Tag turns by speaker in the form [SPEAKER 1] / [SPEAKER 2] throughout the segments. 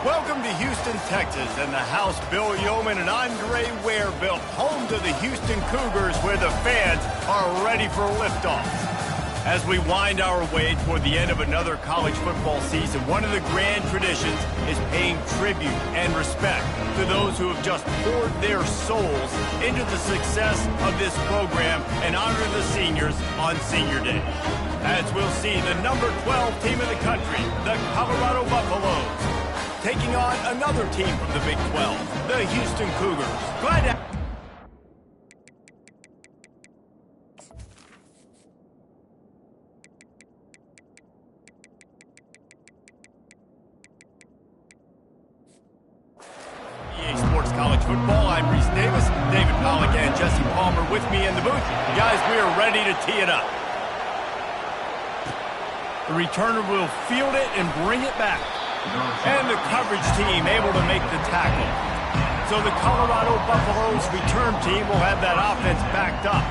[SPEAKER 1] Welcome to Houston, Texas, and the house Bill Yeoman and Andre Ware built, home to the Houston Cougars, where the fans are ready for liftoff. As we wind our way toward the end of another college football season, one of the grand traditions is paying tribute and respect to those who have just poured their souls into the success of this program and honor the seniors on Senior Day. As we'll see, the number 12 team in the country, the Colorado Buffaloes, taking on another team from the Big 12, the Houston Cougars. Glad to... EA Sports College Football, I'm Reese Davis, David Pollock and Jesse Palmer with me in the booth. Guys, we are ready to tee it up. The returner will field it and bring it back. And the coverage team able to make the tackle. So the Colorado Buffaloes return team will have that offense backed up.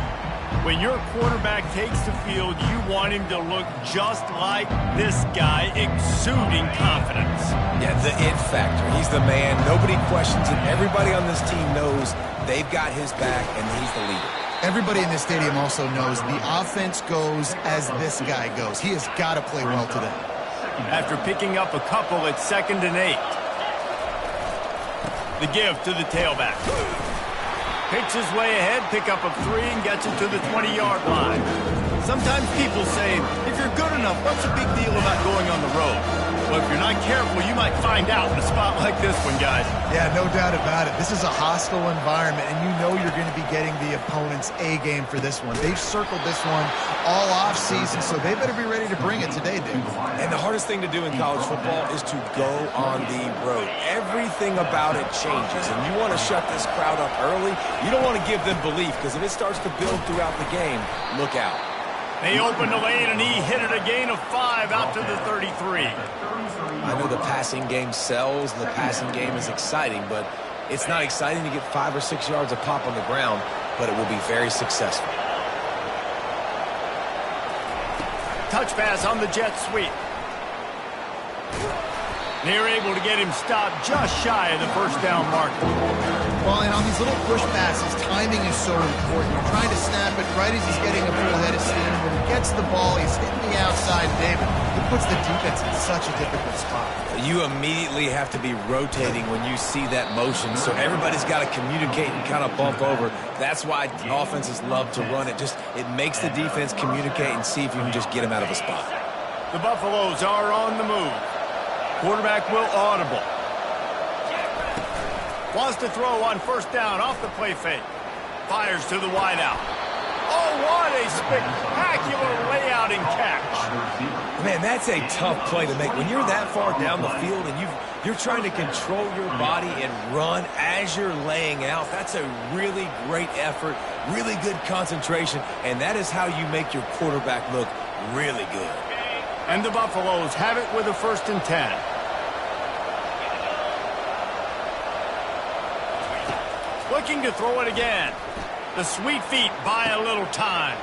[SPEAKER 1] When your quarterback takes the field, you want him to look just like this guy, exuding confidence.
[SPEAKER 2] Yeah, the it factor. He's the man. Nobody questions it. Everybody on this team knows they've got his back, and he's the leader.
[SPEAKER 3] Everybody in this stadium also knows the offense goes as this guy goes. He has got to play well today.
[SPEAKER 1] After picking up a couple at 2nd and 8. The give to the tailback. Picks his way ahead, pick up a 3, and gets it to the 20-yard line. Sometimes people say, if you're good enough, what's the big deal about going on the road? Well, if you're not careful, you might find out in a spot like this one, guys.
[SPEAKER 3] Yeah, no doubt about it. This is a hostile environment, and you know you're going to be getting the opponent's A game for this one. They've circled this one all offseason, so they better be ready to bring it today, dude.
[SPEAKER 2] And the hardest thing to do in college football is to go on the road. Everything about it changes, and you want to shut this crowd up early. You don't want to give them belief, because if it starts to build throughout the game, look out.
[SPEAKER 1] They opened the lane, and he hit it a gain of 5 out to the 33.
[SPEAKER 2] I know the passing game sells, and the passing game is exciting, but it's not exciting to get 5 or 6 yards of pop on the ground, but it will be very successful.
[SPEAKER 1] Touch pass on the jet sweep. They're able to get him stopped just shy of the first down marker.
[SPEAKER 3] Well, and on these little push passes, timing is so important. You're trying to snap it right as he's getting a full head of steam. When he gets the ball, he's hitting the outside, David. It puts the defense in such a difficult spot.
[SPEAKER 2] You immediately have to be rotating when you see that motion, so everybody's got to communicate and kind of bump over. That's why offenses love to run it. It makes the defense communicate and see if you can just get him out of a spot.
[SPEAKER 1] The Buffaloes are on the move. Quarterback will audible. Wants to throw on first down off the play fake. Fires to the wideout. Oh, what a spectacular layout and catch.
[SPEAKER 2] Man, that's a tough play to make. When you're that far down the field and You're trying to control your body and run as you're laying out. That's a really great effort, really good concentration, and that is how you make your quarterback look really good.
[SPEAKER 1] And the Buffaloes have it with a 1st and 10. Looking to throw it again. The sweet feet buy a little time.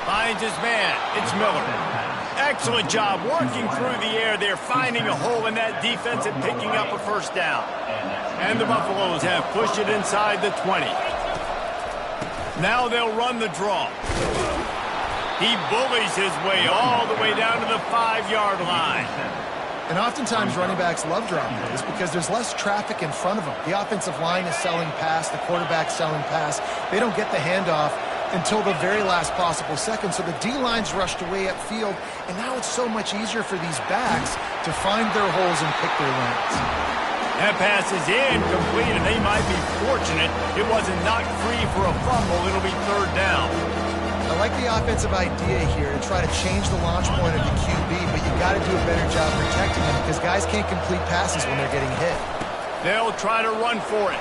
[SPEAKER 1] Finds his man. It's Miller. Excellent job working through the air there, finding a hole in that defense and picking up a 1st down. And the Buffaloes have pushed it inside the 20. Now they'll run the draw. He bullies his way all the way down to the 5-yard line.
[SPEAKER 3] And oftentimes running backs love drop plays because there's less traffic in front of them. The offensive line is selling pass, the quarterback's selling pass. They don't get the handoff until the very last possible second, so the D-line's rushed away upfield, and now it's so much easier for these backs to find their holes and pick their lanes.
[SPEAKER 1] That pass is incomplete, and they might be fortunate it wasn't knocked free for a fumble. It'll be 3rd down.
[SPEAKER 3] I like the offensive idea here to try to change the launch point of the QB, but you got to do a better job protecting him because guys can't complete passes when they're getting hit.
[SPEAKER 1] They'll try to run for it.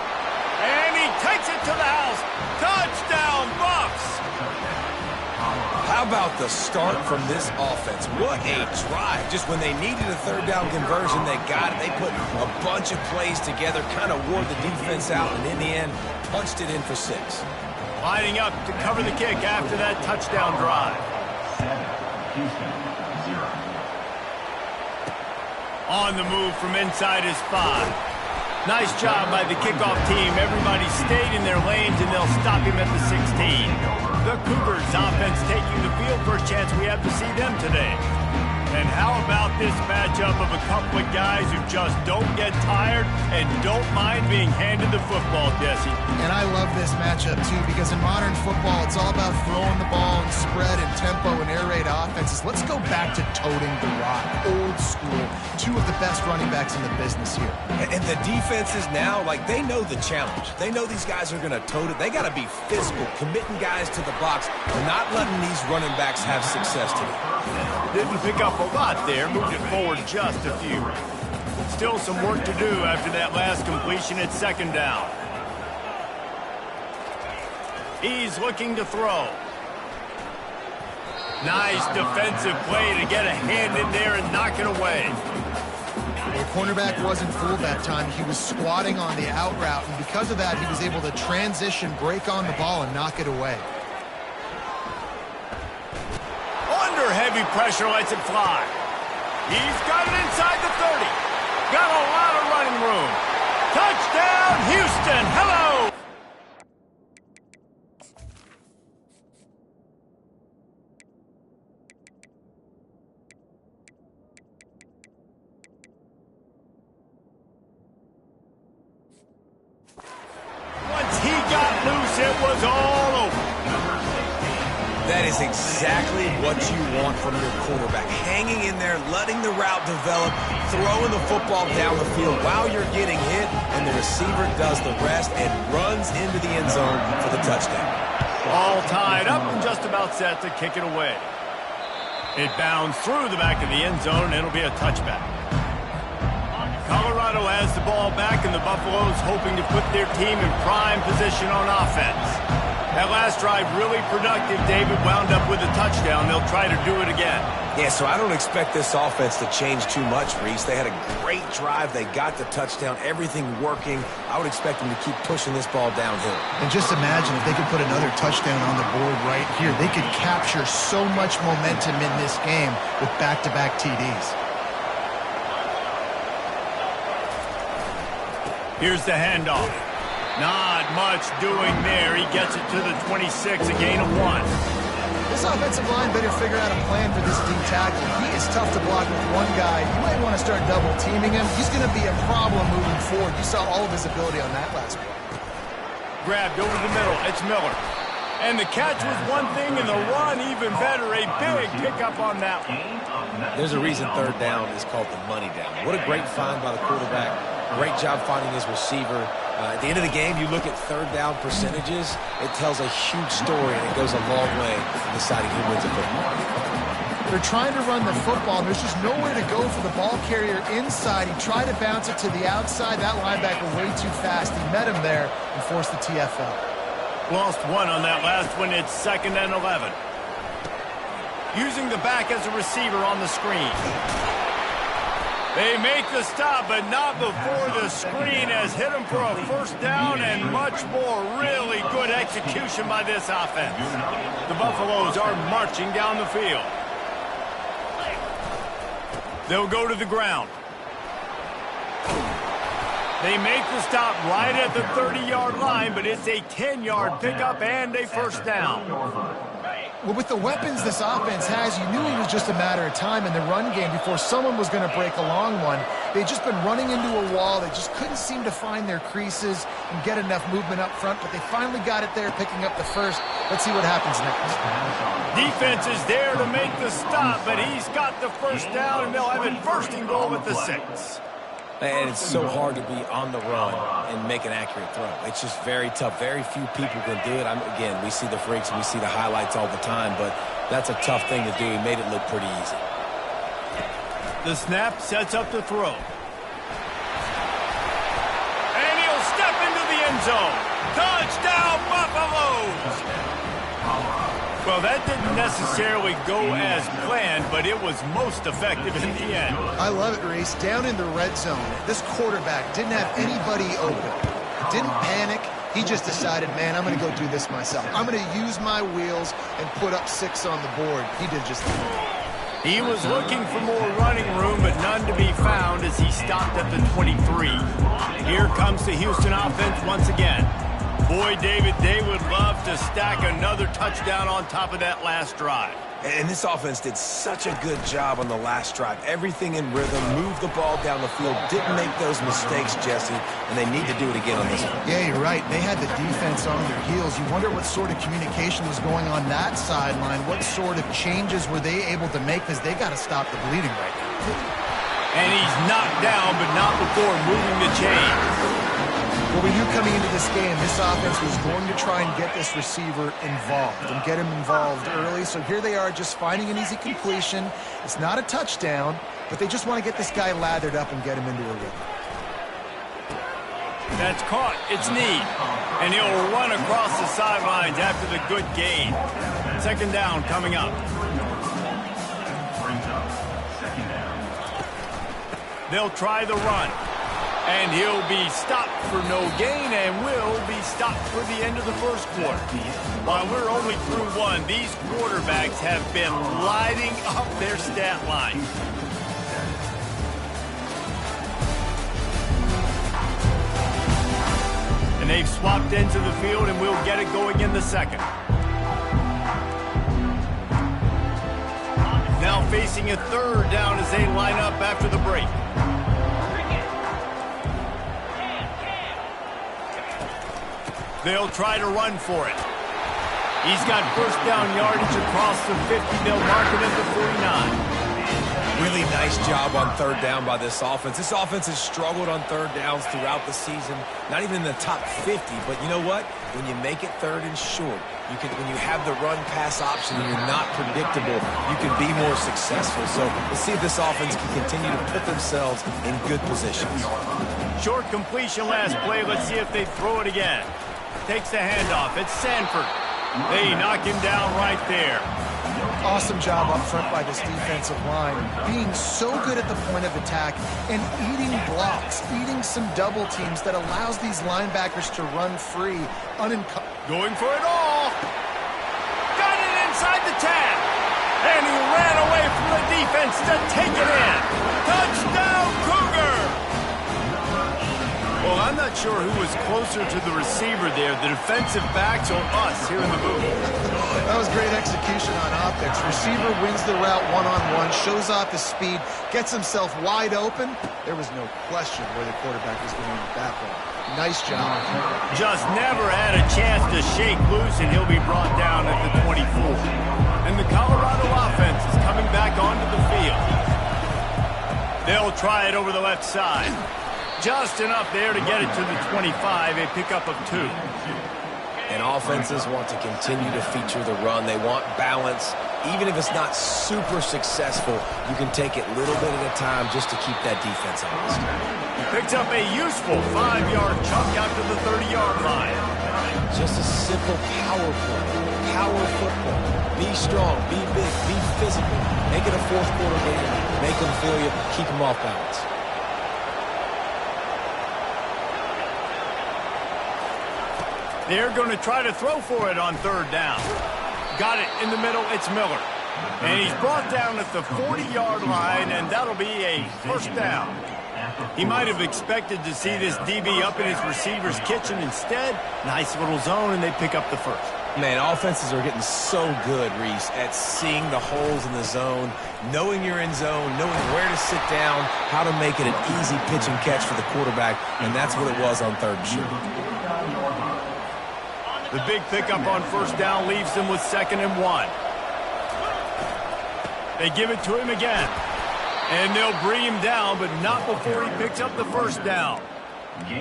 [SPEAKER 1] And he takes it to the house. Touchdown, Buffs!
[SPEAKER 2] How about the start from this offense? What a drive. Just when they needed a 3rd down conversion, they got it. They put a bunch of plays together, kind of wore the defense out, and in the end, punched it in for 6.
[SPEAKER 1] Lining up to cover the kick after that touchdown drive. On the move from inside his 5. Nice job by the kickoff team. Everybody stayed in their lanes, and they'll stop him at the 16. The Cougars offense taking the field. First chance we have to see them today. And how about this matchup of a couple of guys who just don't get tired and don't mind being handed the football, Jesse?
[SPEAKER 3] And I love this matchup, too, because in modern football, it's all about throwing the ball and spread and tempo and air raid offenses. Let's go back to toting the rock. Old school. 2 of the best running backs in the business here.
[SPEAKER 2] And the defenses now, like, they know the challenge. They know these guys are going to tote it. They got to be physical, committing guys to the box, and not letting these running backs have success today.
[SPEAKER 1] Didn't pick up a lot there, moved it forward just a few. Still some work to do after that last completion at 2nd down. He's looking to throw. Nice defensive play to get a hand in there and knock it away.
[SPEAKER 3] The cornerback wasn't fooled that time. He was squatting on the out route, and because of that, he was able to transition, break on the ball, and knock it away.
[SPEAKER 1] Under heavy pressure, lets it fly. He's got it inside the 30. Got a lot of running room. Touchdown, Houston. Hello. Once he got loose, it was all over.
[SPEAKER 2] That is exactly what you want from your quarterback. Hanging in there, letting the route develop, throwing the football down the field while you're getting hit, and the receiver does the rest and runs into the end zone for the touchdown.
[SPEAKER 1] All tied up and just about set to kick it away. It bounds through the back of the end zone, and it'll be a touchback. Colorado has the ball back, and the Buffaloes hoping to put their team in prime position on offense. That last drive really productive. David wound up with a touchdown. They'll try to do it again.
[SPEAKER 2] Yeah, so I don't expect this offense to change too much, Reese. They had a great drive. They got the touchdown. Everything working. I would expect them to keep pushing this ball downhill.
[SPEAKER 3] And just imagine if they could put another touchdown on the board right here. They could capture so much momentum in this game with back-to-back TDs.
[SPEAKER 1] Here's the handoff. Not much doing there. He gets it to the 26, a gain of 1.
[SPEAKER 3] This offensive line better figure out a plan for this D tackle. He is tough to block with one guy. You might want to start double-teaming him. He's going to be a problem moving forward. You saw all of his ability on that last one.
[SPEAKER 1] Grabbed over the middle. It's Miller. And the catch was one thing, and the run even better. A big pickup on that one.
[SPEAKER 2] There's a reason 3rd down is called the money down. What a great find by the quarterback. Great job finding his receiver. At the end of the game, you look at 3rd down percentages. It tells a huge story, and it goes a long way in deciding who wins a football.
[SPEAKER 3] They're trying to run the football, and there's just nowhere to go for the ball carrier inside. He tried to bounce it to the outside. That linebacker way too fast. He met him there and forced the TFL.
[SPEAKER 1] Lost one on that last one. It's 2nd and 11. Using the back as a receiver on the screen. They make the stop, but not before the screen has hit them for a first down and much more. Really good execution by this offense. The Buffaloes are marching down the field. They'll go to the ground. They make the stop right at the 30-yard line, but it's a 10-yard pickup and a first down.
[SPEAKER 3] Well, with the weapons this offense has, you knew it was just a matter of time in the run game before someone was going to break a long one. They'd just been running into a wall. They just couldn't seem to find their creases and get enough movement up front, but they finally got it there, picking up the first. Let's see what happens next.
[SPEAKER 1] Defense is there to make the stop, but he's got the first down, and they'll have it 1st and goal at the 6.
[SPEAKER 2] And it's so hard to be on the run and make an accurate throw. It's just very tough. Very few people can do it. Again, we see the freaks and we see the highlights all the time, but that's a tough thing to do. He made it look pretty easy.
[SPEAKER 1] The snap sets up the throw. And he'll step into the end zone. Touchdown, Buffaloes! Well, that didn't necessarily go as planned, but it was most effective in the end.
[SPEAKER 3] I love it, Reese. Down in the red zone, this quarterback didn't have anybody open. Didn't panic. He just decided, man, I'm going to go do this myself. I'm going to use my wheels and put up 6 on the board. He did just that.
[SPEAKER 1] He was looking for more running room, but none to be found as he stopped at the 23. Here comes the Houston offense once again. Boy, David, they would love to stack another touchdown on top of that last drive.
[SPEAKER 2] And this offense did such a good job on the last drive. Everything in rhythm, moved the ball down the field, didn't make those mistakes, Jesse, and they need to do it again on this one.
[SPEAKER 3] Yeah, you're right. They had the defense on their heels. You wonder what sort of communication was going on that sideline. What sort of changes were they able to make, because they got to stop the bleeding right now.
[SPEAKER 1] And he's knocked down, but not before moving the chains.
[SPEAKER 3] Well, we knew coming into this game, this offense was going to try and get this receiver involved and get him involved early. So here they are just finding an easy completion. It's not a touchdown, but they just want to get this guy lathered up and get him into a rhythm.
[SPEAKER 1] That's caught. It's Need. And he'll run across the sidelines after the good gain. 2nd down coming up. They'll try the run. And he'll be stopped for no gain and will be stopped for the end of the first quarter. While we're only through one, these quarterbacks have been lighting up their stat line. And they've swapped into the field, and we'll get it going in the 2nd. Now facing a 3rd down as they line up after the break. They'll try to run for it. He's got first down yardage across the 50. They'll mark it at the 49.
[SPEAKER 2] Really nice job on 3rd down by this offense. This offense has struggled on 3rd downs throughout the season. Not even in the top 50, but you know what? When you make it 3rd and short, when you have the run-pass option and you're not predictable, you can be more successful. So let's see if this offense can continue to put themselves in good positions.
[SPEAKER 1] Short completion last play. Let's see if they throw it again. Takes the handoff. It's Sanford. They knock him down right there.
[SPEAKER 3] Awesome job up front by this defensive line. Being so good at the point of attack and eating blocks, eating some double teams that allows these linebackers to run free.
[SPEAKER 1] Going for it all. Got it inside the 10. And he ran away from the defense to take it in. Touchdown, Cougar! Well, I'm not sure who was closer to the receiver there, the defensive backs or us here in the booth.
[SPEAKER 3] That was great execution on optics. Receiver wins the route one-on-one, shows off his speed, gets himself wide open. There was no question where the quarterback was going with that ball. Nice job.
[SPEAKER 1] Just never had a chance to shake loose, and he'll be brought down at the 24. And the Colorado offense is coming back onto the field. They'll try it over the left side. Just enough there to get it to the 25, a pickup of 2.
[SPEAKER 2] And offenses want to continue to feature the run. They want balance. even if it's not super successful, you can take it little bit at a time just to keep that defense honest.
[SPEAKER 1] Picks up a useful 5-yard chunk out to the 30-yard line.
[SPEAKER 2] Just a simple power play, power football. Be strong, be big, be physical. Make it a fourth quarter game. Make them feel you, keep them off balance.
[SPEAKER 1] They're going to try to throw for it on 3rd down. Got it in the middle, it's Miller. And he's brought down at the 40-yard line, and that'll be a first down. He might have expected to see this DB up in his receiver's kitchen. Instead, nice little zone, and they pick up the first.
[SPEAKER 2] Man, offenses are getting so good, Reese, at seeing the holes in the zone, knowing you're in zone, knowing where to sit down, how to make it an easy pitch and catch for the quarterback, and that's what it was on 3rd and short.
[SPEAKER 1] The big pickup on 1st down leaves them with 2nd and 1. They give it to him again. And they'll bring him down, but not before he picks up the 1st down.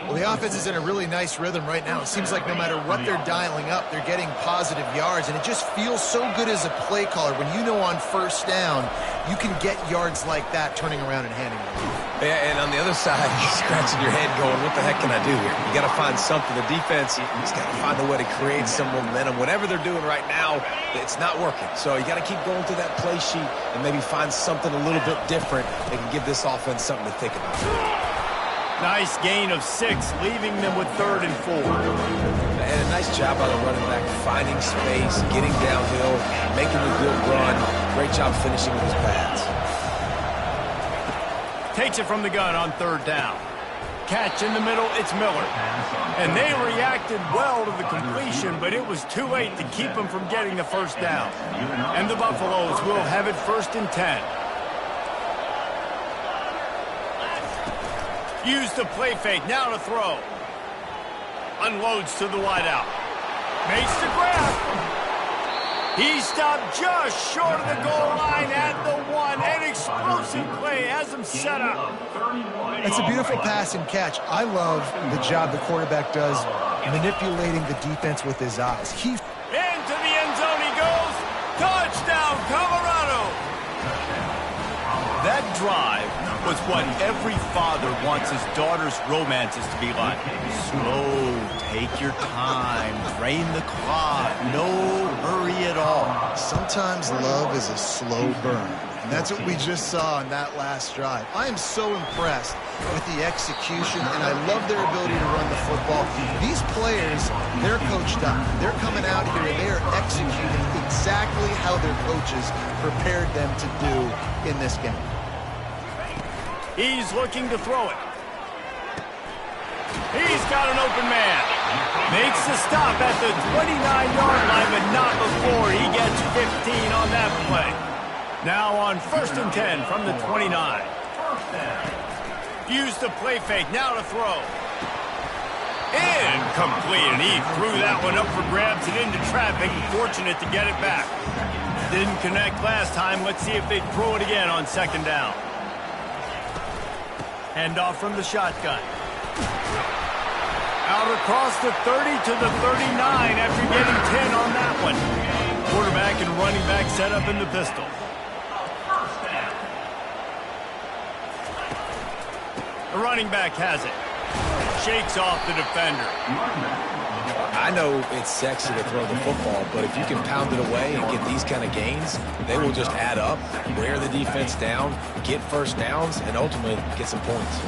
[SPEAKER 3] Well, the offense is in a really nice rhythm right now. It seems like no matter what they're dialing up, they're getting positive yards, and it just feels so good as a play caller when you know on 1st down you can get yards like that turning around and handing them.
[SPEAKER 2] Yeah, and on the other side, you're scratching your head going, what the heck can I do here? You got to find something. The defense has got to find a way to create some momentum. Whatever they're doing right now, it's not working. So you got to keep going through that play sheet and maybe find something a little bit different that can give this offense something to think about.
[SPEAKER 1] Nice gain of 6, leaving them with 3rd and 4.
[SPEAKER 2] And a nice job by the running back, finding space, getting downhill, making a good run. Great job finishing with his pads.
[SPEAKER 1] Takes it from the gun on 3rd down. Catch in the middle, it's Miller. And they reacted well to the completion, but it was too late to keep them from getting the 1st down. And the Buffaloes will have it 1st and 10. Use the play fake, now to throw. Unloads to the wideout. Makes the grab. He stopped just short of the goal line at the 1. An explosive play has him set up.
[SPEAKER 3] It's a beautiful pass and catch. I love the job the quarterback does manipulating the defense with his eyes.
[SPEAKER 1] Into the end zone he goes. Touchdown, Colorado. That drive was what every father wants his daughter's romances to be like. Slow, take your time, drain the clock, no hurry at all.
[SPEAKER 3] Sometimes love is a slow burn, and that's what we just saw on that last drive. I am so impressed with the execution, and I love their ability to run the football. These players, they're coached up. They're coming out here, and they are executing exactly how their coaches prepared them to do in this game.
[SPEAKER 1] He's looking to throw it. He's got an open man. Makes the stop at the 29-yard line, but not before he gets 15 on that play. Now on 1st and 10 from the 29. Use the play fake, now to throw. Incomplete, and he threw that one up for grabs and into traffic. Fortunate to get it back. Didn't connect last time. Let's see if they throw it again on 2nd down. Handoff from the shotgun. Out across the 30 to the 39 after getting 10 on that one. Quarterback and running back set up in the pistol. The running back has it. Shakes off the defender.
[SPEAKER 2] I know it's sexy to throw the football, but if you can pound it away and get these kind of gains, they will just add up, wear the defense down, get 1st downs, and ultimately get some points.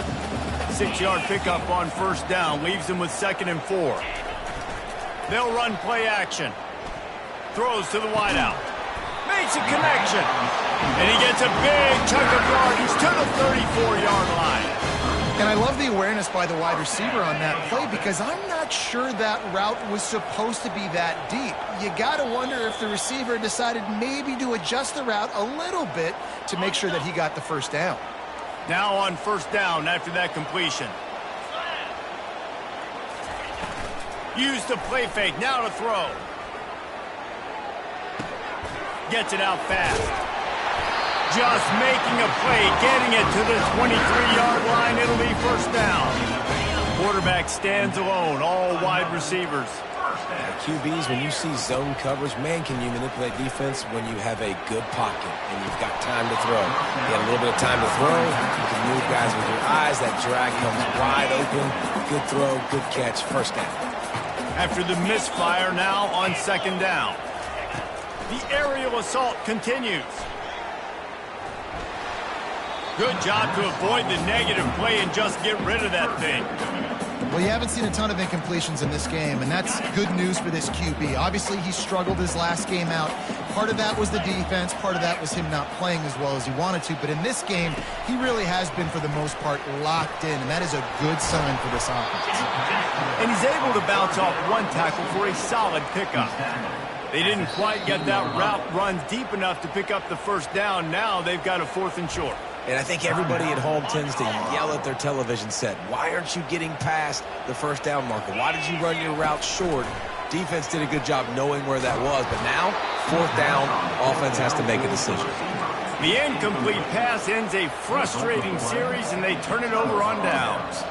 [SPEAKER 1] 6-yard pickup on 1st down leaves them with 2nd and 4. They'll run play action. Throws to the wideout. Makes a connection. And he gets a big chunk of yardage to the 34-yard line.
[SPEAKER 3] And I love the awareness by the wide receiver on that play because I'm not sure that route was supposed to be that deep. You got to wonder if the receiver decided maybe to adjust the route a little bit to make sure that he got the 1st down.
[SPEAKER 1] Now on 1st down after that completion. Use the play fake, now to throw. Gets it out fast. Just making a play, getting it to the 23-yard line. It'll be 1st down. Quarterback stands alone, all wide receivers.
[SPEAKER 2] QBs, when you see zone coverage, man, can you manipulate defense when you have a good pocket and you've got time to throw. You got a little bit of time to throw. You can move guys with your eyes. That drag comes wide open. Good throw, good catch, first down.
[SPEAKER 1] After the misfire, now on second down. The aerial assault continues. Good job to avoid the negative play and just get rid of that thing.
[SPEAKER 3] Well, you haven't seen a ton of incompletions in this game, and that's good news for this QB. Obviously, he struggled his last game out. Part of that was the defense. Part of that was him not playing as well as he wanted to. But in this game, he really has been, for the most part, locked in, and that is a good sign for this offense.
[SPEAKER 1] And he's able to bounce off one tackle for a solid pickup. They didn't quite get that route run deep enough to pick up the first down. Now they've got a 4th and short.
[SPEAKER 2] And I think everybody at home tends to yell at their television set. Why aren't you getting past the first down marker? Why did you run your route short? Defense did a good job knowing where that was. But now, 4th down, offense has to make a decision.
[SPEAKER 1] The incomplete pass ends a frustrating series, and they turn it over on downs.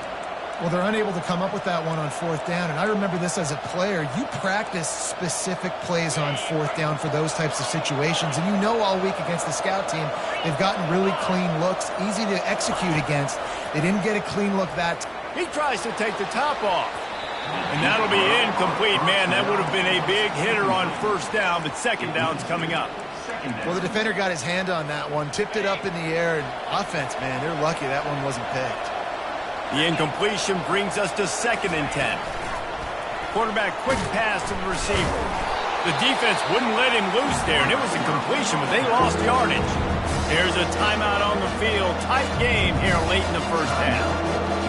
[SPEAKER 3] Well, they're unable to come up with that one on 4th down, and I remember this as a player. You practice specific plays on 4th down for those types of situations, and you know all week against the scout team, they've gotten really clean looks, easy to execute against. They didn't get a clean look that time.
[SPEAKER 1] He tries to take the top off, and that'll be incomplete. Man, that would have been a big hitter on 1st down, but 2nd down's coming up.
[SPEAKER 3] Well, the defender got his hand on that one, tipped it up in the air, and offense, man, they're lucky that one wasn't picked.
[SPEAKER 1] The incompletion brings us to 2nd and 10. Quarterback quick pass to the receiver. The defense wouldn't let him loose there, and it was a completion, but they lost yardage. There's a timeout on the field. Tight game here late in the first half.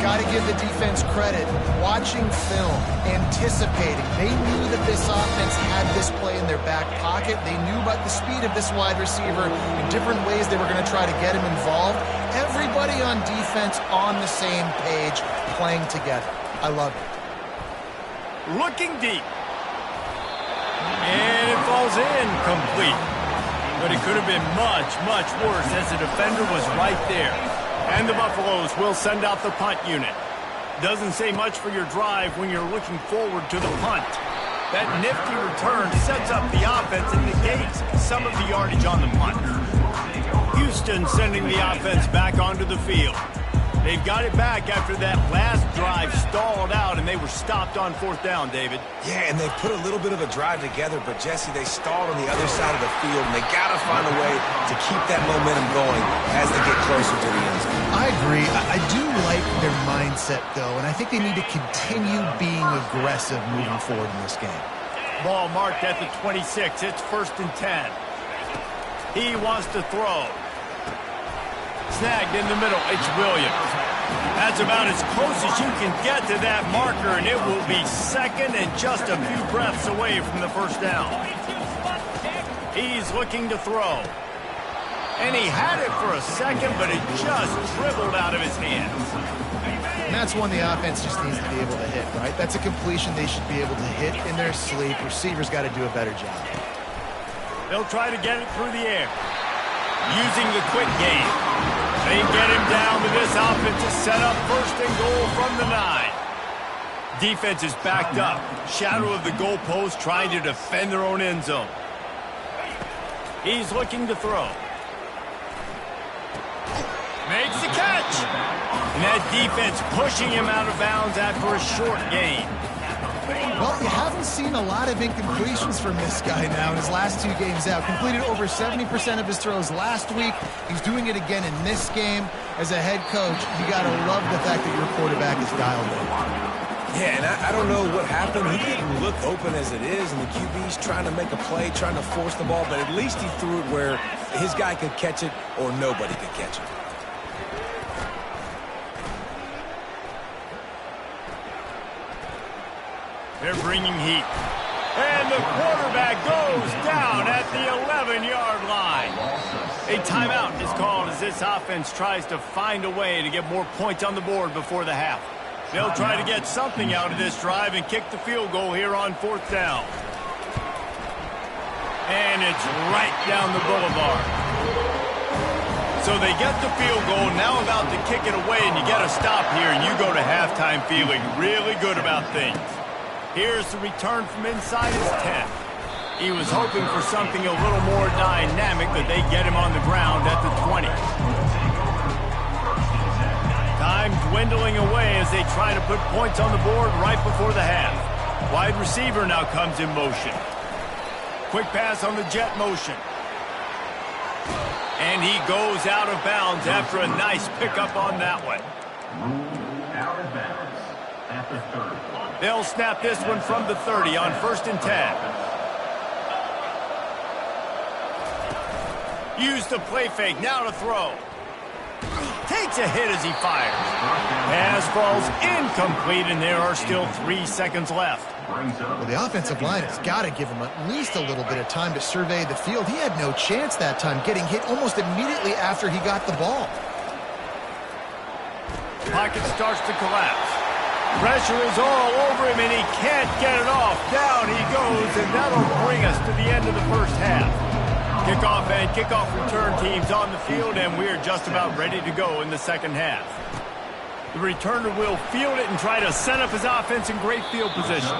[SPEAKER 3] Got to give the defense credit. Watching film, anticipating. They knew that this offense had this play in their back pocket. They knew about the speed of this wide receiver in different ways they were going to try to get him involved. Everybody on defense on the same page, playing together. I love it.
[SPEAKER 1] Looking deep. And it falls in complete. But it could have been much, much worse as the defender was right there. And the Buffaloes will send out the punt unit. Doesn't say much for your drive when you're looking forward to the punt. That nifty return sets up the offense and negates some of the yardage on the punt. Houston sending the offense back onto the field. They've got it back after that last drive stalled out, and they were stopped on 4th down, David.
[SPEAKER 2] Yeah, and they put a little bit of a drive together, but, Jesse, they stalled on the other side of the field, and they got to find a way to keep that momentum going as they get closer to the end zone.
[SPEAKER 3] I agree. I do like their mindset, though, and I think they need to continue being aggressive moving forward in this game.
[SPEAKER 1] Ball marked at the 26. It's 1st and 10. He wants to throw. Snagged in the middle. It's Williams. That's about as close as you can get to that marker, and it will be 2nd and just a few breaths away from the 1st down. He's looking to throw. And he had it for a second, but it just dribbled out of his hands.
[SPEAKER 3] And that's one the offense just needs to be able to hit, right? That's a completion they should be able to hit in their sleep. Receivers got to do a better job.
[SPEAKER 1] They'll try to get it through the air. Using the quick game. They get him down to this offense to set up 1st and goal from the 9. Defense is backed up. Shadow of the goalpost trying to defend their own end zone. He's looking to throw. Makes the catch. And that defense pushing him out of bounds after a short gain.
[SPEAKER 3] Well, you haven't seen a lot of incompletions from this guy now in his last 2 games out. Completed over 70% of his throws last week. He's doing it again in this game. As a head coach, you got to love the fact that your quarterback is dialed in.
[SPEAKER 2] Yeah, and I don't know what happened. He didn't look open as it is, and the QB's trying to make a play, trying to force the ball, but at least he threw it where his guy could catch it or nobody could catch it.
[SPEAKER 1] They're bringing heat. And the quarterback goes down at the 11-yard line. A timeout is called as this offense tries to find a way to get more points on the board before the half. They'll try to get something out of this drive and kick the field goal here on 4th down. And it's right down the boulevard. So they get the field goal, now about to kick it away, and you get a stop here, and you go to halftime feeling really good about things. Here's the return from inside his 10. He was hoping for something a little more dynamic, but they get him on the ground at the 20. Time dwindling away as they try to put points on the board right before the half. Wide receiver now comes in motion. Quick pass on the jet motion. And he goes out of bounds after a nice pickup on that one.
[SPEAKER 4] Out of bounds at the 30.
[SPEAKER 1] They'll snap this one from the 30 on 1st and 10. Use the play fake, now to throw. Takes a hit as he fires. Pass falls incomplete, and there are still 3 seconds left.
[SPEAKER 3] Well, the offensive line has got to give him at least a little bit of time to survey the field. He had no chance that time, getting hit almost immediately after he got the ball.
[SPEAKER 1] Pocket starts to collapse. Pressure is all over him, and he can't get it off. Down he goes, and that'll bring us to the end of the first half. Kickoff and kickoff return teams on the field, and we're just about ready to go in the second half. The returner will field it and try to set up his offense in great field position.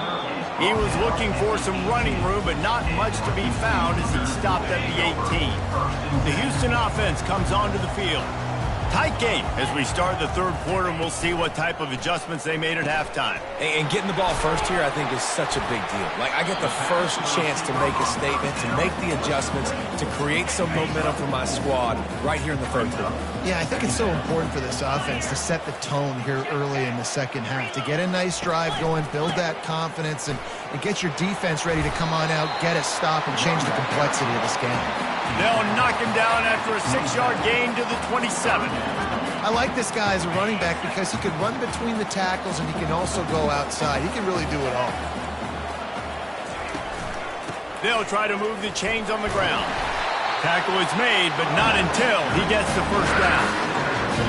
[SPEAKER 1] He was looking for some running room, but not much to be found as he stopped at the 18. The Houston offense comes onto the field. Tight game as we start the third quarter, and we'll see what type of adjustments they made at halftime.
[SPEAKER 2] And getting the ball first here, I think, is such a big deal. Like, I get the first chance to make a statement, to make the adjustments, to create some momentum for my squad right here in the third quarter.
[SPEAKER 3] Yeah, I think it's so important for this offense to set the tone here early in the second half, to get a nice drive going, build that confidence, and get your defense ready to come on out, get a stop, and change the complexity of this game.
[SPEAKER 1] They'll knock him down after a 6-yard gain to the 27.
[SPEAKER 3] I like this guy as a running back because he can run between the tackles and he can also go outside. He can really do it all.
[SPEAKER 1] They'll try to move the chains on the ground. Tackle is made, but not until he gets the first down.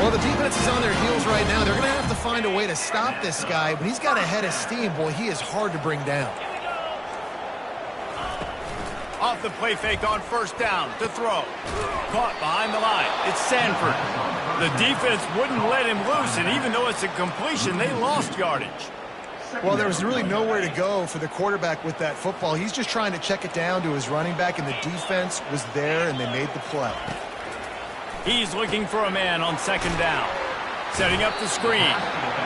[SPEAKER 3] Well, the defense is on their heels right now. They're going to have to find a way to stop this guy. When he's got a head of steam, boy, he is hard to bring down.
[SPEAKER 1] Off the play fake on first down to throw. Caught behind the line. It's Sanford. The defense wouldn't let him loose, and even though it's a completion, they lost yardage.
[SPEAKER 3] Well, there was really nowhere to go for the quarterback with that football. He's just trying to check it down to his running back, and the defense was there, and they made the play.
[SPEAKER 1] He's looking for a man on second down. Setting up the screen.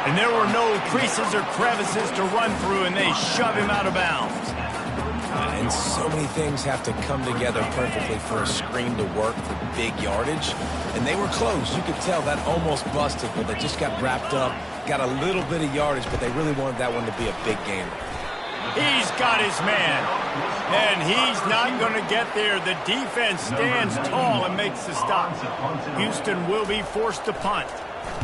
[SPEAKER 1] And there were no creases or crevices to run through, and they shove him out of bounds.
[SPEAKER 2] And so many things have to come together perfectly for a screen to work for big yardage. And they were close. You could tell that almost busted, but they just got wrapped up, got a little bit of yardage, but they really wanted that one to be a big gainer.
[SPEAKER 1] He's got his man, and he's not going to get there. The defense stands tall and makes the stop. Houston will be forced to punt.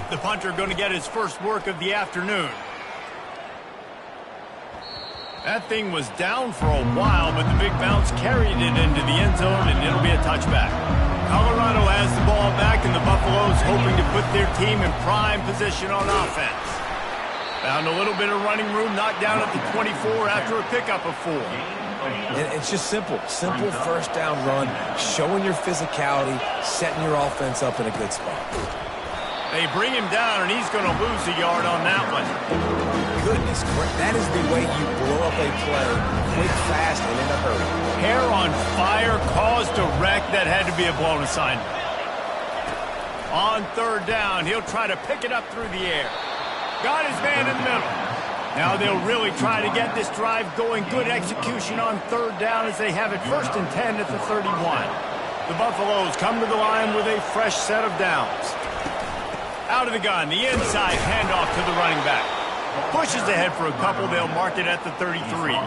[SPEAKER 1] The punter going to get his first work of the afternoon. That thing was down for a while, but the big bounce carried it into the end zone, and it'll be a touchback. Colorado has the ball back, and the Buffaloes hoping to put their team in prime position on offense. Found a little bit of running room, knocked down at the 24 after a pickup of 4.
[SPEAKER 2] It's just simple first down run, showing your physicality, setting your offense up in a good spot.
[SPEAKER 1] They bring him down, and he's going to lose a yard on that one.
[SPEAKER 2] Goodness, that is the way you blow up a play quick, fast, and in a hurry.
[SPEAKER 1] Hair on fire caused a wreck that had to be a blown assignment. On third down, he'll try to pick it up through the air. Got his man in the middle. Now they'll really try to get this drive going. Good execution on third down as they have it 1st and 10 at the 31. The Buffaloes come to the line with a fresh set of downs. Out of the gun, the inside handoff to the running back. Pushes ahead for a couple. They'll mark it at the 33.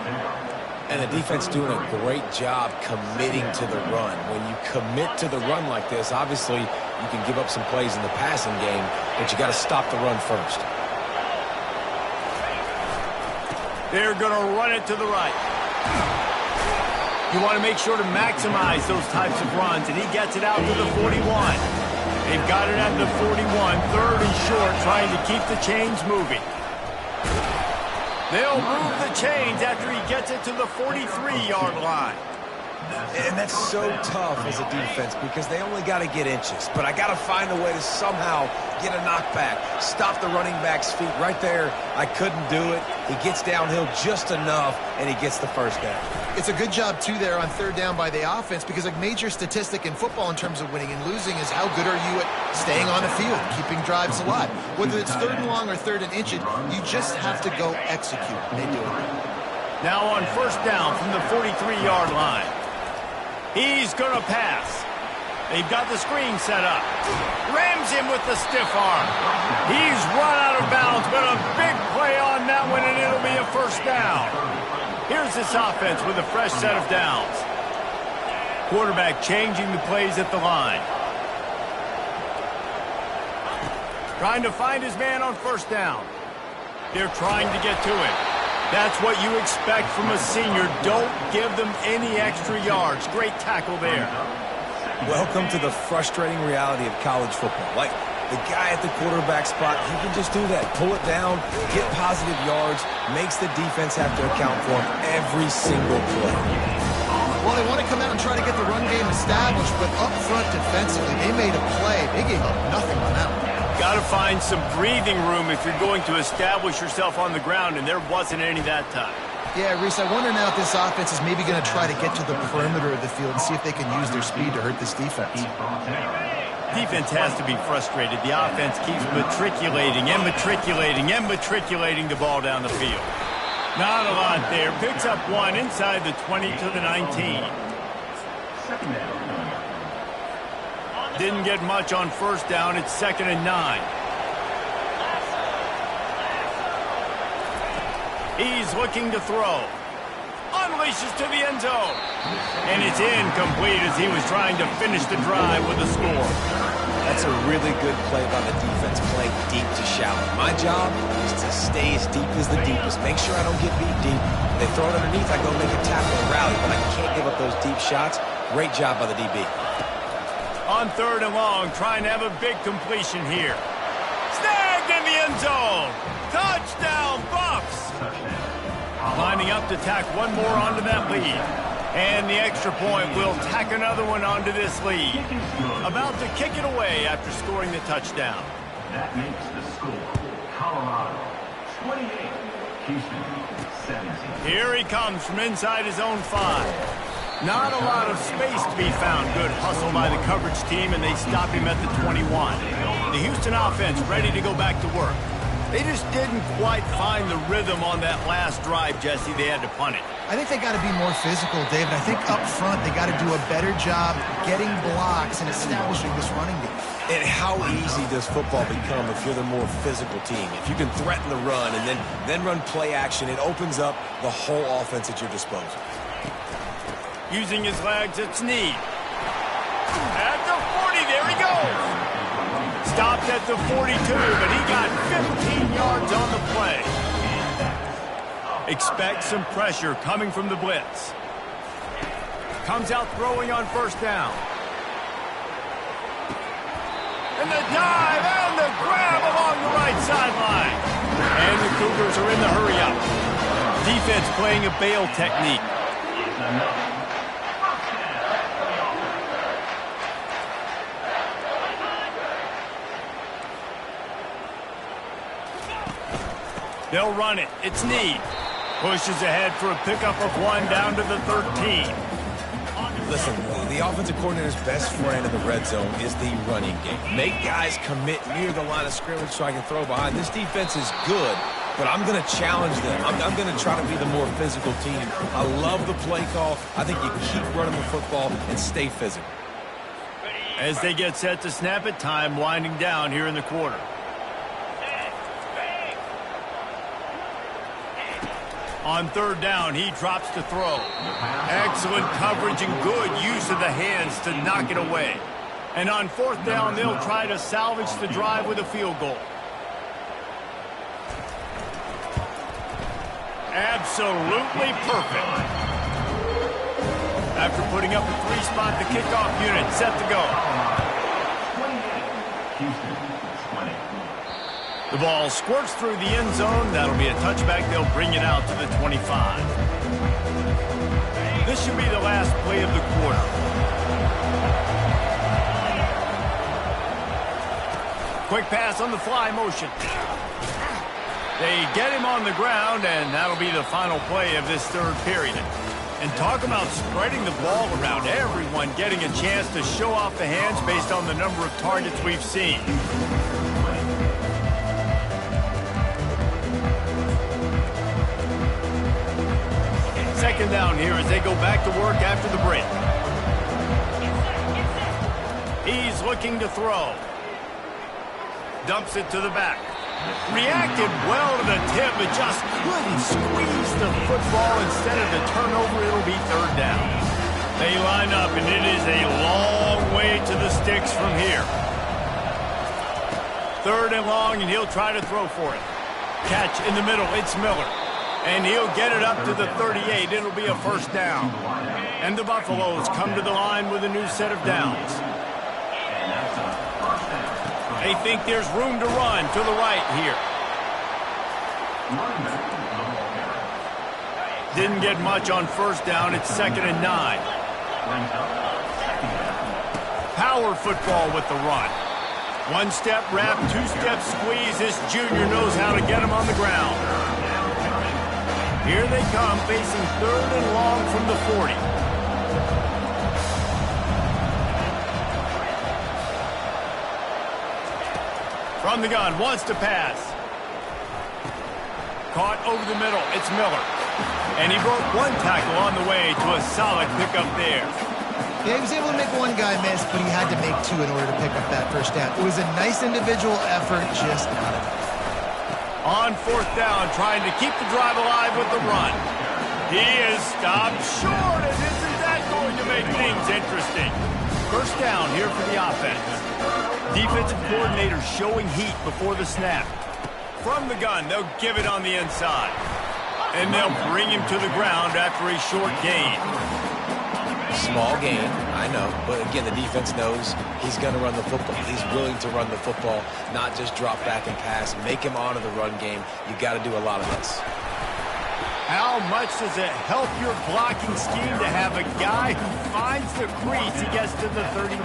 [SPEAKER 2] And the defense doing a great job committing to the run. When you commit to the run like this, obviously you can give up some plays in the passing game, but you got to stop the run first.
[SPEAKER 1] They're going to run it to the right. You want to make sure to maximize those types of runs, and he gets it out to the 41. They've got it at the 41, 3rd and short, trying to keep the chains moving. They'll move the chains after he gets it to the 43-yard line.
[SPEAKER 2] And that's so tough as a defense because they only got to get inches. But I got to find a way to somehow get a knockback, stop the running back's feet right there. I couldn't do it. He gets downhill just enough, and he gets the first down.
[SPEAKER 3] It's a good job, too, there on third down by the offense because a major statistic in football in terms of winning and losing is how good are you at staying on the field, keeping drives alive. Whether it's third and long or third and inches, you just have to go execute. They do it.
[SPEAKER 1] Now on first down from the 43-yard line. He's going to pass. They've got the screen set up. Rams him with the stiff arm. He's run out of bounds, but a big play on that one, and it'll be a first down. Here's this offense with a fresh set of downs. Quarterback changing the plays at the line. Trying to find his man on first down. They're trying to get to it. That's what you expect from a senior. Don't give them any extra yards. Great tackle there.
[SPEAKER 2] Welcome to the frustrating reality of college football. Like, the guy at the quarterback spot, he can just do that. Pull it down, get positive yards, makes the defense have to account for him every single play.
[SPEAKER 3] Well, they want to come out and try to get the run game established, but up front defensively, they made a play. They gave up nothing on that one.
[SPEAKER 1] Got to find some breathing room if you're going to establish yourself on the ground, and there wasn't any that time.
[SPEAKER 3] Yeah, Reese, I wonder now if this offense is maybe going to try to get to the perimeter of the field and see if they can use their speed to hurt this defense.
[SPEAKER 1] Defense has to be frustrated. The offense keeps matriculating and matriculating and matriculating the ball down the field. Not a lot there. Picks up one inside the 20 to the 19. Didn't get much on first down. It's 2nd and 9. He's looking to throw. Unleashes to the end zone. And it's incomplete as he was trying to finish the drive with a score.
[SPEAKER 2] That's a really good play by the defense, playing deep to shallow. My job is to stay as deep as the deepest. Make sure I don't get beat deep. They throw it underneath, I go make a tackle and rally, but I can't give up those deep shots. Great job by the DB.
[SPEAKER 1] On third and long, trying to have a big completion here. Snagged in the end zone. Touchdown, Buffs. Lining up to tack one more onto that lead. And the extra point will tack another one onto this lead. About to kick it away after scoring the touchdown.
[SPEAKER 4] That makes the score Colorado 28, Houston 17.
[SPEAKER 1] Here he comes from inside his own 5. Not a lot of space to be found. Good hustle by the coverage team, and they stop him at the 21. The Houston offense ready to go back to work. They just didn't quite find the rhythm on that last drive, Jesse. They had to punt it.
[SPEAKER 3] I think they got to be more physical, David. I think up front they got to do a better job getting blocks and establishing this running game.
[SPEAKER 2] And how easy does football become if you're the more physical team? If you can threaten the run and then run play action, it opens up the whole offense at your disposal.
[SPEAKER 1] Using his legs, it's Snead. At the 40, there he goes. Stopped at the 42, but he got 15 yards on the play. Expect some pressure coming from the blitz. Comes out throwing on first down. And the dive and the grab along the right sideline. And the Cougars are in the hurry-up. Defense playing a bail technique. They'll run it. It's Snead. Pushes ahead for a pickup of one down to the 13.
[SPEAKER 2] Listen, the offensive coordinator's best friend in the red zone is the running game. Make guys commit near the line of scrimmage so I can throw behind. This defense is good, but I'm going to challenge them. I'm going to try to be the more physical team. I love the play call. I think you keep running the football and stay physical.
[SPEAKER 1] As they get set to snap it, time winding down here in the quarter. On third down, he drops to throw. Excellent coverage and good use of the hands to knock it away. And on fourth down, they'll try to salvage the drive with a field goal. Absolutely perfect. After putting up a 3-spot, the kickoff unit set to go. The ball squirts through the end zone. That'll be a touchback. They'll bring it out to the 25. This should be the last play of the quick pass on the fly motion. They get him on the ground, and that'll be the final play of this third period. And talk about spreading the ball around, everyone getting a chance to show off the hands based on the number of targets we've seen. Second down here as they go back to work after the break. He's looking to throw. Dumps it to the back. Reacted well to the tip, but just couldn't squeeze the football. Instead of the turnover, it'll be third down. They line up, and it is a long way to the sticks from here. Third and long, and he'll try to throw for it. Catch in the middle, it's Miller. And he'll get it up to the 38. It'll be a first down. And the Buffaloes come to the line with a new set of downs. They think there's room to run to the right here. Didn't get much on first down. It's 2nd and 9. Power football with the run. One-step wrap, two-step squeeze. This junior knows how to get him on the ground. Here they come, facing third and long from the 40. From the gun, wants to pass. Caught over the middle, it's Miller. And he broke one tackle on the way to a solid pickup there.
[SPEAKER 3] Yeah, he was able to make one guy miss, but he had to make two in order to pick up that first down. It was a nice individual effort, just not enough.
[SPEAKER 1] On fourth down, trying to keep the drive alive with the run. He is stopped short, and isn't that going to make things interesting? First down here for the offense. Defensive coordinator showing heat before the snap. From the gun, they'll give it on the inside. And they'll bring him to the ground after a short gain.
[SPEAKER 2] Small gain, I know. But again, the defense knows he's going to run the football. He's willing to run the football, not just drop back and pass. Make him honor the run game. You got to do a lot of this.
[SPEAKER 1] How much does it help your blocking scheme to have a guy who finds the crease, he gets to the 39?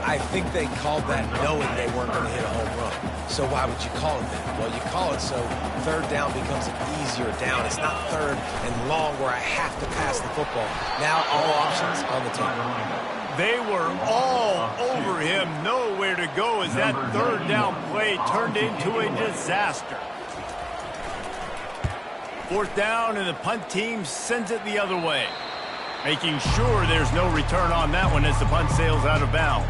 [SPEAKER 2] I think they called that knowing they weren't going to hit a home run. So why would you call it that? Well, you call it so third down becomes an easier down. It's not third and long where I have to pass the football. Now all options on the table.
[SPEAKER 1] They were all over him, nowhere to go as that third down play turned into a disaster. Fourth down, and the punt team sends it the other way. Making sure there's no return on that one as the punt sails out of bounds.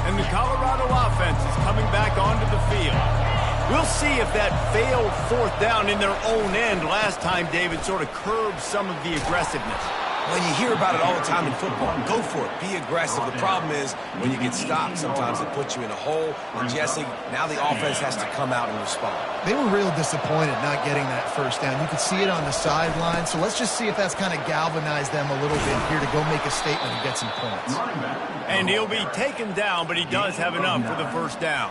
[SPEAKER 1] And the Colorado offense is coming back onto the field. We'll see if that failed fourth down in their own end last time, David, sort of curbed some of the aggressiveness.
[SPEAKER 2] Well, you hear about it all the time in football. Go for it. Be aggressive. The problem is when you get stopped, sometimes it puts you in a hole. And Jesse, now the offense has to come out and respond.
[SPEAKER 3] They were real disappointed not getting that first down. You could see it on the sideline. So let's just see if that's kind of galvanized them a little bit here to go make a statement and get some points.
[SPEAKER 1] And he'll be taken down, but he does have enough for the first down.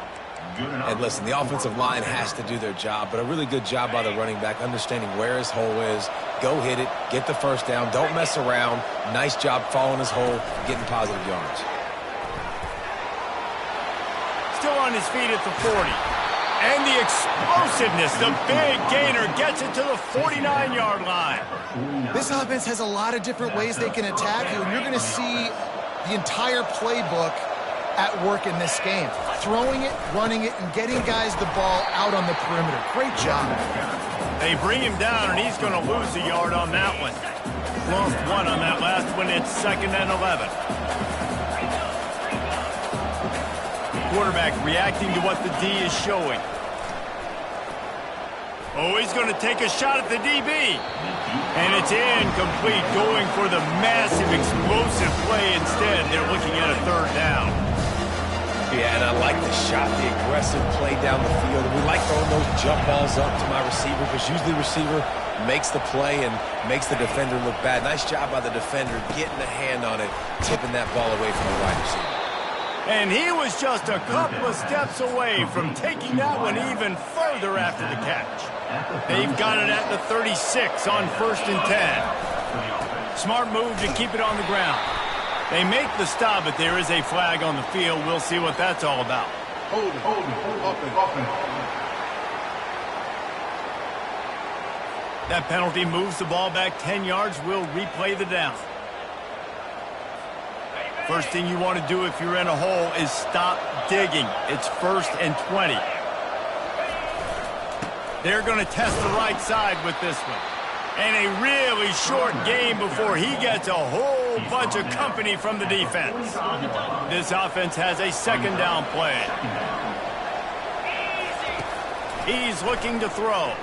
[SPEAKER 2] And listen, the offensive line has to do their job, but a really good job by the running back, understanding where his hole is. Go hit it, get the first down, don't mess around. Nice job following his hole, getting positive yards.
[SPEAKER 1] Still on his feet at the 40. And the explosiveness, the big gainer gets it to the 49-yard line.
[SPEAKER 3] This offense has a lot of different ways they can attack you, and you're going to see the entire playbook at work in this game. Throwing it, running it, and getting guys the ball out on the perimeter. Great job.
[SPEAKER 1] They bring him down, and he's going to lose a yard on that one. Lost one on that last one. It's 2nd and 11. Quarterback reacting to what the D is showing. Oh, he's going to take a shot at the DB. And it's incomplete, going for the massive, explosive play instead. They're looking at a third down.
[SPEAKER 2] Yeah, and I like the shot, the aggressive play down the field. We like throwing those jump balls up to my receiver because usually the receiver makes the play and makes the defender look bad. Nice job by the defender getting a hand on it, tipping that ball away from the wide receiver.
[SPEAKER 1] And he was just a couple of steps away from taking that one even further after the catch. They've got it at the 36 on 1st and 10. Smart move to keep it on the ground. They make the stop, but there is a flag on the field. We'll see what that's all about. That penalty moves the ball back 10 yards. We'll replay the down. First thing you want to do if you're in a hole is stop digging. It's 1st and 20. They're going to test the right side with this one. And a really short game before he gets a whole bunch of company from the defense. This offense has a 2nd down play. He's looking to throw.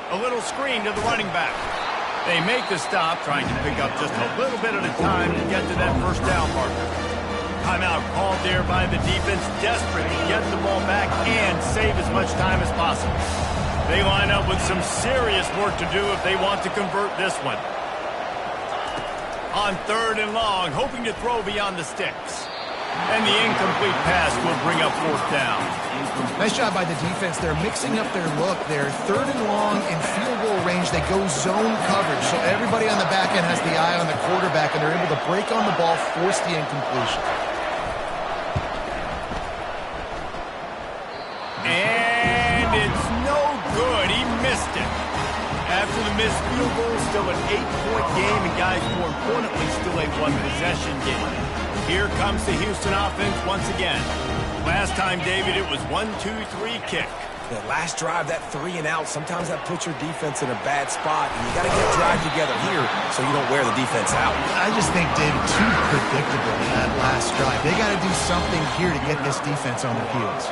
[SPEAKER 1] A little screen to the running back. They make the stop, trying to pick up just a little bit at a time to get to that 1st down marker. Timeout called there by the defense, desperate to get the ball back and save as much time as possible. They line up with some serious work to do if they want to convert this one. On 3rd and long, hoping to throw beyond the sticks. And the incomplete pass will bring up 4th down.
[SPEAKER 3] Nice job by the defense. They're mixing up their look. They're 3rd and long in field goal range. They go zone coverage. So everybody on the back end has the eye on the quarterback, and they're able to break on the ball, force the incompletion.
[SPEAKER 1] And it's no good. He missed it. After the missed field goal, still an 8-point game, and guys, more importantly, still a 1-possession game. Here comes the Houston offense once again. Last time, David, it was 1-2-3 kick.
[SPEAKER 2] The last drive, that 3 and out, sometimes that puts your defense in a bad spot, and you got to get a drive together here so you don't wear the defense out.
[SPEAKER 3] I just think, David, too predictable in that last drive. They got to do something here to get this defense on their heels.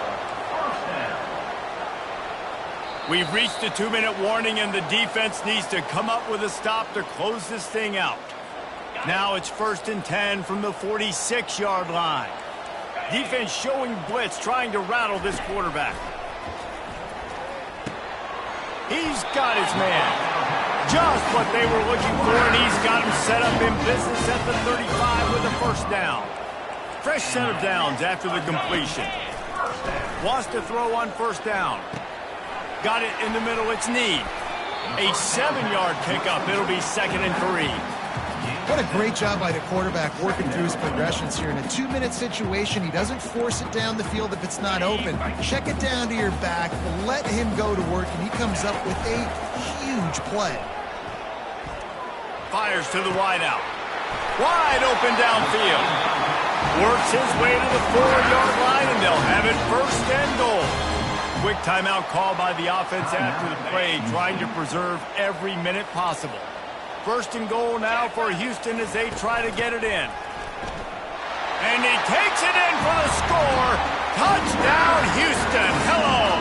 [SPEAKER 1] We've reached the 2-minute warning, and the defense needs to come up with a stop to close this thing out. Now it's 1st and 10 from the 46-yard line. Defense showing blitz, trying to rattle this quarterback. He's got his man. Just what they were looking for, and he's got him set up in business at the 35 with a 1st down. Fresh set of downs after the completion. Wants to throw on 1st down. Got it in the middle, it's Need. A 7-yard pickup, it'll be 2nd and 3.
[SPEAKER 3] What a great job by the quarterback working through his progressions here. In a 2-minute situation, he doesn't force it down the field if it's not open. Check it down to your back, let him go to work, and he comes up with a huge play.
[SPEAKER 1] Fires to the wideout. Wide open downfield. Works his way to the 4-yard line, and they'll have it 1st and goal. Quick timeout call by the offense after the play, trying to preserve every minute possible. 1st and goal now for Houston as they try to get it in. And he takes it in for the score. Touchdown, Houston. Hello.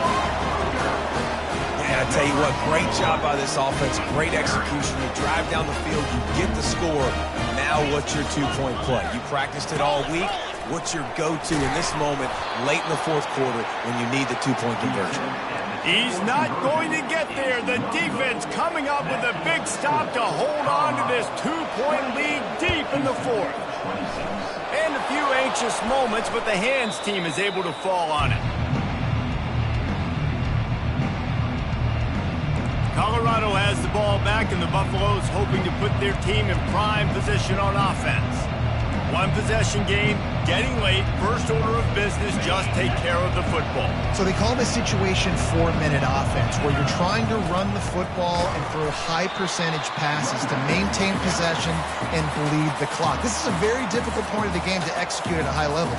[SPEAKER 2] Yeah, I tell you what, great job by this offense. Great execution. You drive down the field, you get the score. Now what's your 2-point play? You practiced it all week. What's your go-to in this moment late in the 4th quarter when you need the 2-point conversion?
[SPEAKER 1] He's not going to get there. The defense coming up with a big stop to hold on to this 2-point lead deep in the 4th. And a few anxious moments, but the hands team is able to fall on it. Colorado has the ball back, and the Buffaloes hoping to put their team in prime position on offense. 1-possession game, getting late, first order of business, just take care of the football.
[SPEAKER 3] So they call this situation 4-minute offense, where you're trying to run the football and throw high percentage passes to maintain possession and bleed the clock. This is a very difficult point of the game to execute at a high level.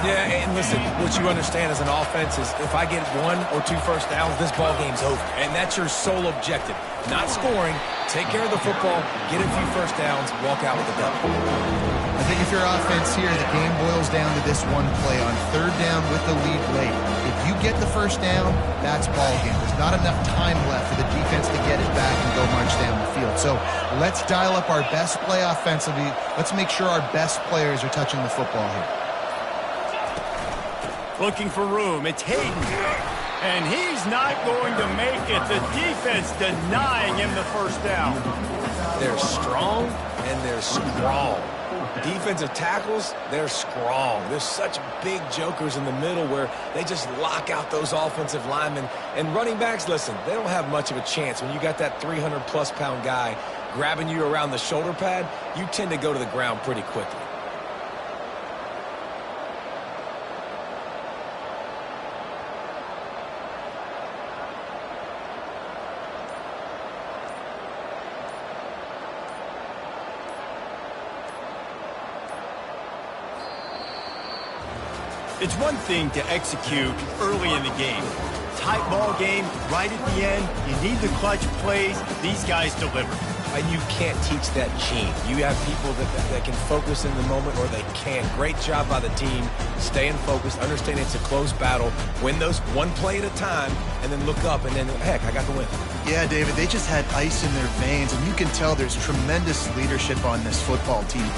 [SPEAKER 2] Yeah, and listen, what you understand as an offense is if I get 1 or 2 first downs, this ball game's over. And that's your sole objective. Not scoring, take care of the football, get a few first downs, walk out with a W.
[SPEAKER 3] I think if your offense here, the game boils down to this one play on 3rd down with the lead late. If you get the 1st down, that's ball game. There's not enough time left for the defense to get it back and go march down the field. So let's dial up our best play offensively. Let's make sure our best players are touching the football here.
[SPEAKER 1] Looking for room. It's Hayden. And he's not going to make it. The defense denying him the 1st down.
[SPEAKER 2] They're strong and they're strong. Defensive tackles, they're strong. There's such big jokers in the middle where they just lock out those offensive linemen. And running backs, listen, they don't have much of a chance. When you got that 300-plus pound guy grabbing you around the shoulder pad, you tend to go to the ground pretty quickly.
[SPEAKER 1] It's one thing to execute early in the game. Tight ball game, right at the end, you need the clutch plays. These guys deliver.
[SPEAKER 2] And you can't teach that gene. You have people that can focus in the moment or they can't. Great job by the team, staying focused, understanding it's a close battle, win those one play at a time, and then look up and then, heck, I got the win.
[SPEAKER 3] Yeah, David, they just had ice in their veins, and you can tell there's tremendous leadership on this football team.